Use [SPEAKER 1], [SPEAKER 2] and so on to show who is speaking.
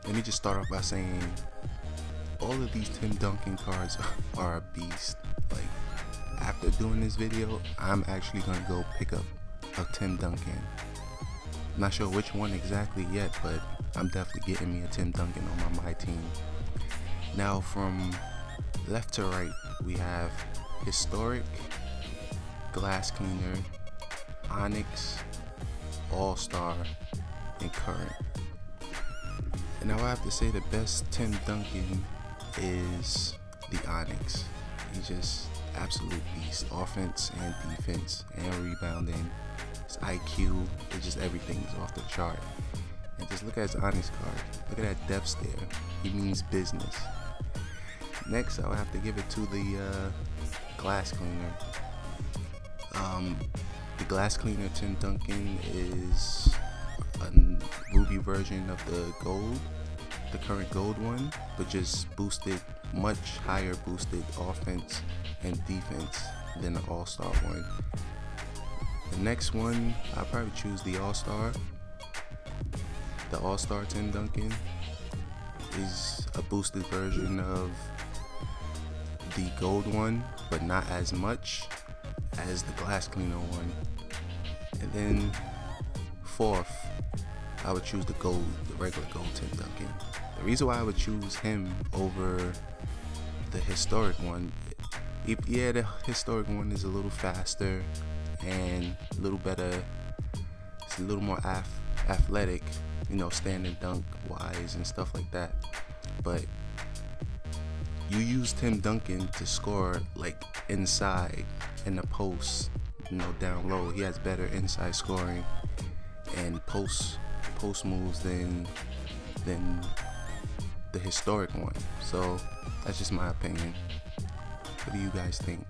[SPEAKER 1] Let me just start off by saying all of these Tim Duncan cards are a beast. Like, after doing this video, I'm actually gonna go pick up a Tim Duncan. I'm not sure which one exactly yet, but I'm definitely getting me a Tim Duncan on my team. Now, from left to right, we have Historic, Glass Cleaner, Onyx, All-Star, and Current. And now I have to say the best Tim Duncan is the Onyx. He's just absolute beast. Offense and defense and rebounding. His IQ, it's just everything is off the chart. And just look at his Onyx card. Look at that depth stare. He means business. Next, I'll have to give it to the Glass Cleaner. The Glass Cleaner Tim Duncan is a Ruby version of the gold, the current gold one, but just boosted, much higher boosted offense and defense than the All-Star one. The next one, I'll probably choose the All-Star. The All-Star Tim Duncan is a boosted version of the gold one, but not as much as the Glass Cleaner one. And then fourth, I would choose the gold, the regular gold Tim Duncan. The reason why I would choose him over the historic one, yeah, the historic one is a little faster and a little better. It's a little more athletic, you know, standing dunk wise and stuff like that. But you use Tim Duncan to score like inside in the post, you know, down low. He has better inside scoring and post moves than the historic one. So that's just my opinion. What do you guys think?